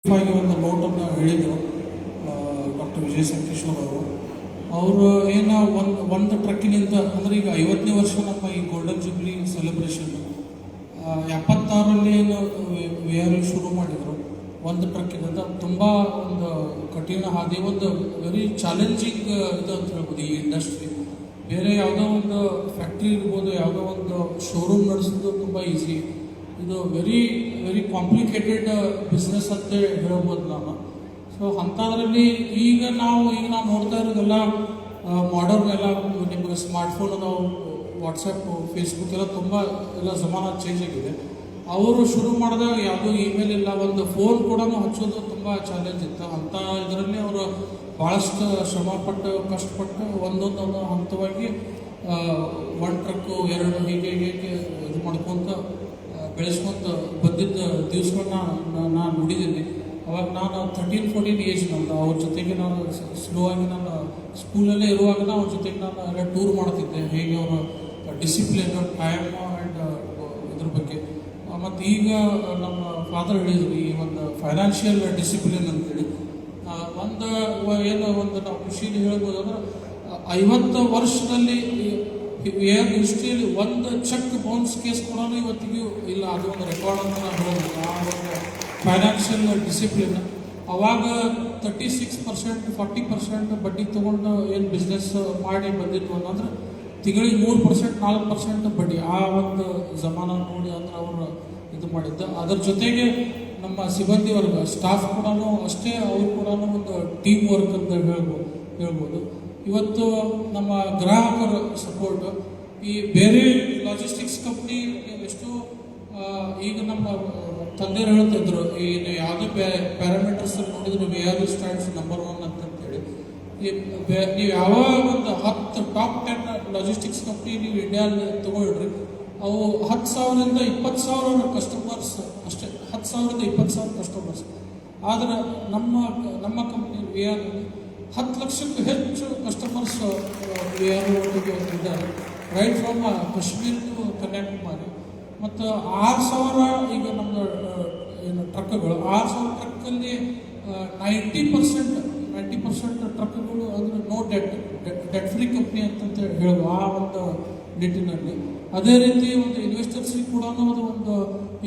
ಆಗಿ ಒಂದು ನೋಟನ್ನು ಹೇಳಿದರು ಡಾಕ್ಟರ್ ವಿಜಯ ಸಂಕೇಶ್ವರ್ ಅವರು ಏನೋ ಒಂದು ಟ್ರಕ್ಕಿನಿಂದ ಅಂದರೆ ಈಗ 50ನೇ ವರ್ಷ ನಮ್ಮ ಈ ಗೋಲ್ಡನ್ ಜೂಬ್ಲಿ ಸೆಲೆಬ್ರೇಷನ್ 76ರಲ್ಲಿ ಏನು ವಿ ಆರ್ ಎಲ್ ಶುರು ಮಾಡಿದರು. ಒಂದು ಟ್ರಕ್ಕಿನಿಂದ ತುಂಬ ಒಂದು ಕಠಿಣ ಹಾದಿ, ಒಂದು ವೆರಿ ಚಾಲೆಂಜಿಂಗ್ ಇದು ಅಂತ ಹೇಳ್ಬೋದು ಈ ಇಂಡಸ್ಟ್ರಿ. ಬೇರೆ ಯಾವುದೋ ಒಂದು ಫ್ಯಾಕ್ಟ್ರಿ ಇರ್ಬೋದು, ಯಾವುದೋ ಒಂದು ಶೋರೂಮ್ ನಡೆಸೋದು ತುಂಬ ಈಸಿ. ಇದು ವೆರಿ ವೆರಿ ಕಾಂಪ್ಲಿಕೇಟೆಡ್ ಬಿಸ್ನೆಸ್ ಅಂತ ಹೇಳ್ಬೋದು ನಾನು. ಸೊ ಅಂಥದ್ರಲ್ಲಿ ಈಗ ನಾವು ನೋಡ್ತಾ ಇರೋದೆಲ್ಲ ಮಾಡರ್ನ್, ಎಲ್ಲ ನಿಮಗೆ ಸ್ಮಾರ್ಟ್ಫೋನ್ ಅದಾವು, ವಾಟ್ಸಪ್, ಫೇಸ್ಬುಕ್ ಎಲ್ಲ ತುಂಬ ಎಲ್ಲ ಜಮಾನ ಚೇಂಜ್ ಆಗಿದೆ. ಅವರು ಶುರು ಮಾಡಿದಾಗ ಯಾವುದೂ ಇಮೇಲ್ ಇಲ್ಲ, ಒಂದು ಫೋನ್ ಕೂಡ ಹಚ್ಚೋದು ತುಂಬ ಚಾಲೆಂಜ್ ಇತ್ತು. ಅಂಥ ಇದರಲ್ಲಿ ಅವರು ಭಾಳಷ್ಟು ಶ್ರಮಪಟ್ಟು ಕಷ್ಟಪಟ್ಟು ಒಂದೊಂದು ಹಂತವಾಗಿ ಒಂದು ಟ್ರಕ್ಕು ಎರಡು ಹೀಗೆ ಇದು ಮಾಡ್ಕೊತ ಬೆಳೆಸ್ಕೊಂತ ಬಂದಿದ್ದ ದಿವಸಗಳನ್ನ ನಾನು ನೋಡಿದ್ದೀನಿ. ಅವಾಗ ನಾನು 13-14 ಏಜ್ ನಂದು. ಅವ್ರ ಜೊತೆಗೆ ನಾನು ಸ್ಲೋ ಆಗಿ ನಾನು ಸ್ಕೂಲಲ್ಲೇ ಇರುವಾಗ ಅವ್ರ ಜೊತೆಗೆ ನಾನು ಎಲ್ಲ ಟೂರ್ ಮಾಡ್ತಿದ್ದೆ, ಹೇಗೆ ಅವರ ಡಿಸಿಪ್ಲಿನ್, ಟೈಮ್ ಆ್ಯಂಡ್ ಇದ್ರ ಬಗ್ಗೆ. ಮತ್ತು ಈಗ ನಮ್ಮ ಫಾದರ್ ಹೇಳಿದ್ರು ಈ ಒಂದು ಫೈನಾನ್ಷಿಯಲ್ ಡಿಸಿಪ್ಲಿನ್ ಅಂತೇಳಿ ಒಂದು ನಾವು ಖುಷಿಯಲ್ಲಿ ಹೇಳ್ಬೋದು. ಅಂದ್ರೆ 50 ವರ್ಷದಲ್ಲಿ ಹಿಸ್ಟ್ರಿಯಲ್ಲಿ ಒಂದು ಚೆಕ್ ಬೌನ್ಸ್ ಕೇಸ್ ಕೂಡ ಇವತ್ತಿಗೂ ಇಲ್ಲ. ಅದು ಒಂದು ರೆಕಾರ್ಡ್ ಅಂತ ನಾವು ಹೇಳ್ಬೋದು. ಆ ಒಂದು ಫೈನಾನ್ಷಿಯಲ್ ಡಿಸಿಪ್ಲಿನ್. ಅವಾಗ 36%, 40% ಬಡ್ಡಿ ತೊಗೊಂಡು ಏನು ಬಿಸ್ನೆಸ್ ಮಾಡಿ ಬಂದಿತ್ತು ಅನ್ನೋದ್ರೆ ತಿಂಗಳಿಗೆ 3%, 4% ಬಡ್ಡಿ. ಆ ಒಂದು ಜಮಾನ ನೋಡಿ ಅಂದ್ರೆ ಅವರು ಇದು ಮಾಡಿದ್ದು. ಅದರ ಜೊತೆಗೆ ನಮ್ಮ ಸಿಬ್ಬಂದಿ ವರ್ಗ, ಸ್ಟಾಫ್ ಕೂಡ ಅಷ್ಟೇ, ಅವರು ಕೂಡ ಒಂದು ಟೀಮ್ ವರ್ಕ್ ಅಂತ ಹೇಳ್ಬೋದು. ಇವತ್ತು ನಮ್ಮ ಗ್ರಾಹಕರ ಸಪೋರ್ಟ್, ಈ ಬೇರೆ ಲಾಜಿಸ್ಟಿಕ್ಸ್ ಕಂಪ್ನಿ ಎಷ್ಟು ಈಗ ನಮ್ಮ ತಂದೆಯರು ಹೇಳ್ತಿದ್ರು, ಈ ಯಾವುದೇ ಪ್ಯಾರಾಮೀಟರ್ಸ್ ನೋಡಿದ್ರು ವಿ ಆರ್ ಸ್ಟ್ಯಾಂಡ್ಸ್ ನಂಬರ್ 1 ಅಂತೇಳಿ. ನೀವು ಯಾವ ಒಂದು 10 ಟಾಪ್ 10 ಲಾಜಿಸ್ಟಿಕ್ಸ್ ಕಂಪ್ನಿ ನೀವು ಇಂಡಿಯಾದಲ್ಲಿ ತಗೊಳ್ರಿ, ಅವು 10,000ರಿಂದ 20,000 ಕಸ್ಟಮರ್ಸ್ ಅಷ್ಟೇ. 10,000ರಿಂದ 20,000 ಕಸ್ಟಮರ್ಸ್. ಆದರೆ ನಮ್ಮ ಕಂಪ್ನಿ ವಿ ಆರ್ 10 ಲಕ್ಷಕ್ಕೂ ಹೆಚ್ಚು ಕಸ್ಟಮರ್ಸ್ ವಿ ಆರ್ ಒಟ್ಟಿಗೆ ಇದ್ದಾರೆ, right from Kashmir to Kanyakumari. ಮತ್ತು 6,000 ಈಗ ನಮ್ಮ ಏನು ಟ್ರಕ್ಗಳು, 6,000 ಟ್ರಕ್ಕಲ್ಲಿ 90% ಟ್ರಕ್ಗಳು ಅಂದರೆ ನೋ ಡೆಟ್ ಫ್ರೀ ಕಂಪ್ನಿ ಅಂತ ಹೇಳೋದು ಆ ಒಂದು ನಿಟ್ಟಿನಲ್ಲಿ. ಅದೇ ರೀತಿ ಒಂದು ಇನ್ವೆಸ್ಟರ್ಸಿಗೆ ಕೂಡ ಅದು ಒಂದು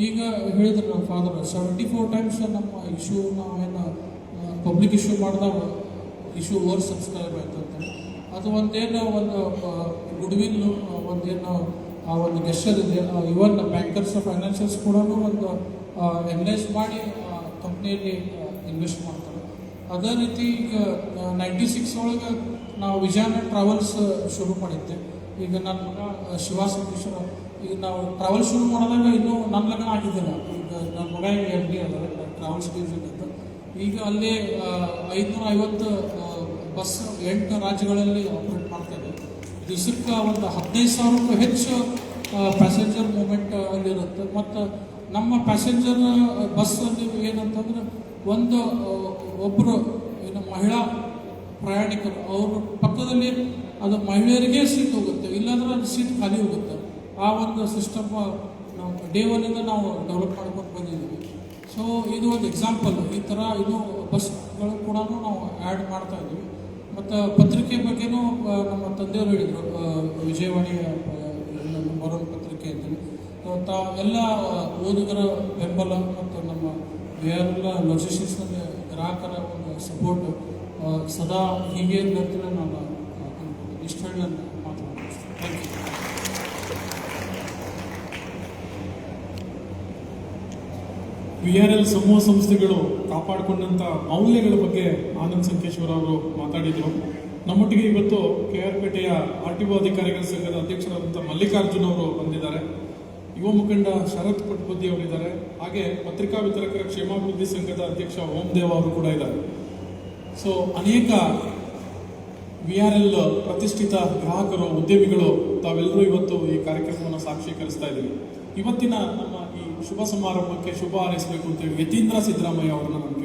ಈಗ ಹೇಳಿದ್ರು ನಮ್ಮ ಫಾದರ್ 74 ಟೈಮ್ಸ್ ನಮ್ಮ ಇಶ್ಯೂ ನಾವೇನು ಪಬ್ಲಿಕ್ ಇಶ್ಯೂ ಮಾಡಿದಾಗ ಇಶ್ಯೂ ಓವರ್ ಸಬ್ಸ್ಕ್ರೈಬ್ ಆಯ್ತು ಅಂತ. ಅದು ಒಂದೇನು ಒಂದು ಗುಡ್ವಿಲ್ಲು, ಒಂದೇನು ಆ ಒಂದು ಗೆಸ್ಚರ್ ಇದೆ. ಇವನ್ ಬ್ಯಾಂಕರ್ಸ್, ಫೈನಾನ್ಷಿಯಲ್ಸ್ ಕೂಡ ಒಂದು ಎನ್ಲೇಸ್ ಮಾಡಿ ಕಂಪ್ನಿಯಲ್ಲಿ ಇನ್ವೆಸ್ಟ್ ಮಾಡ್ತಾರೆ. ಅದೇ ರೀತಿ ಈಗ 96 ಒಳಗೆ ನಾವು ವಿಜಯನ ಟ್ರಾವೆಲ್ಸ್ ಶುರು ಮಾಡಿದ್ದೆ. ಈಗ ನನ್ನ ಮಗ ಶಿವ ಸಂಕೇಶ್ವರ, ಈಗ ನಾವು ಟ್ರಾವೆಲ್ ಶುರು ಮಾಡಿದಾಗ ಇನ್ನೂ ನನ್ನ ಲಗ್ನ ಆಗಿದ್ದಿಲ್ಲ. ಈಗ ನನ್ನ ಮಗ MD ಅದ ಟ್ರಾವೆಲ್ಸ್ ಡಿವಿಷನ್ ಅಂತ. ಈಗ ಅಲ್ಲಿ 550 ಬಸ್ 8 ರಾಜ್ಯಗಳಲ್ಲಿ ಆಪ್ರೇಟ್ ಮಾಡ್ತಾರೆ. ದಿವಸಕ್ಕೆ ಒಂದು 15,000ಕ್ಕೂ ಹೆಚ್ಚು ಪ್ಯಾಸೆಂಜರ್ ಮೂಮೆಂಟ್ ಅಲ್ಲಿರುತ್ತೆ. ಮತ್ತು ನಮ್ಮ ಪ್ಯಾಸೆಂಜರ್ ಬಸ್ಸಲ್ಲಿ ಏನಂತಂದ್ರೆ ಒಬ್ಬರು ಏನು ಮಹಿಳಾ ಪ್ರಯಾಣಿಕರು, ಅವ್ರ ಪಕ್ಕದಲ್ಲಿ ಅದು ಮಹಿಳೆಯರಿಗೆ ಸೀಟ್ ಹೋಗುತ್ತೆ, ಇಲ್ಲಾಂದ್ರೆ ಅದು ಸೀಟ್ ಖಾಲಿ ಹೋಗುತ್ತೆ. ಆ ಒಂದು ಸಿಸ್ಟಮ್ ನಾವು ಡೇ 1ಇಂದ ನಾವು ಡೆವಲಪ್ ಮಾಡ್ಕೊಂಡು ಬಂದಿದ್ದೀವಿ. ಸೊ ಇದು ಒಂದು ಎಕ್ಸಾಂಪಲ್. ಈ ಥರ ಇದು ಬಸ್ಗಳು ಕೂಡ ನಾವು ಆ್ಯಡ್ ಮಾಡ್ತಾ ಇದ್ದೀವಿ. ಮತ್ತು ಪತ್ರಿಕೆ ಬಗ್ಗೆನೂ ನಮ್ಮ ತಂದೆಯವರು ಹೇಳಿದರು, ವಿಜಯವಾಣಿ ಬರೋನ್ ಪತ್ರಿಕೆ ಅಂತೇಳಿ. ಎಲ್ಲ ಓದುಗರ ಬೆಂಬಲ ಮತ್ತು ನಮ್ಮ ಬೇರೆಲ್ಲ ಲಾಜಿಸ್ಟಿಕ್ಸ್ನಲ್ಲಿ ಗ್ರಾಹಕರ ಒಂದು ಸಪೋರ್ಟ್ ಸದಾ ಹೀಗೆ ಅಂತಲೇ ನಾನು ಇಷ್ಟನ್ನು ಮಾತಾಡ್ತೀನಿ. Thank you. VRL ಸಮೂಹ ಸಂಸ್ಥೆಗಳು ಕಾಪಾಡಿಕೊಂಡಂಥ ಮೌಲ್ಯಗಳ ಬಗ್ಗೆ ಆನಂದ್ ಸಂಕೇಶ್ವರ ಅವರು ಮಾತಾಡಿದರು. ನಮ್ಮೊಟ್ಟಿಗೆ ಇವತ್ತು KR ಪೇಟೆಯ RTO ಅಧಿಕಾರಿಗಳ ಸಂಘದ ಅಧ್ಯಕ್ಷರಾದಂಥ ಮಲ್ಲಿಕಾರ್ಜುನ್ ಅವರು ಬಂದಿದ್ದಾರೆ. ಯುವ ಮುಖಂಡ ಶರತ್ ಪಟ್ಪತಿ ಅವರಿದ್ದಾರೆ. ಹಾಗೆ ಪತ್ರಿಕಾ ವಿತರಕರ ಕ್ಷೇಮಾಭಿವೃದ್ಧಿ ಸಂಘದ ಅಧ್ಯಕ್ಷ ಓಂದೇವ್ ಅವರು ಕೂಡ ಇದ್ದಾರೆ. ಸೊ ಅನೇಕ VRL ಪ್ರತಿಷ್ಠಿತ ಗ್ರಾಹಕರು, ಉದ್ಯಮಿಗಳು ತಾವೆಲ್ಲರೂ ಇವತ್ತು ಈ ಕಾರ್ಯಕ್ರಮವನ್ನು ಸಾಕ್ಷೀಕರಿಸ್ತಾ ಇದ್ದೀವಿ. ಇವತ್ತಿನ ನಮ್ಮ ಈ ಶುಭ ಸಮಾರಂಭಕ್ಕೆ ಶುಭ ಹಾರೈಸಬೇಕು ಅಂತೇಳಿ ಯತೀಂದ್ರ ಸಿದ್ದರಾಮಯ್ಯ ಅವರನ್ನು ನಾನು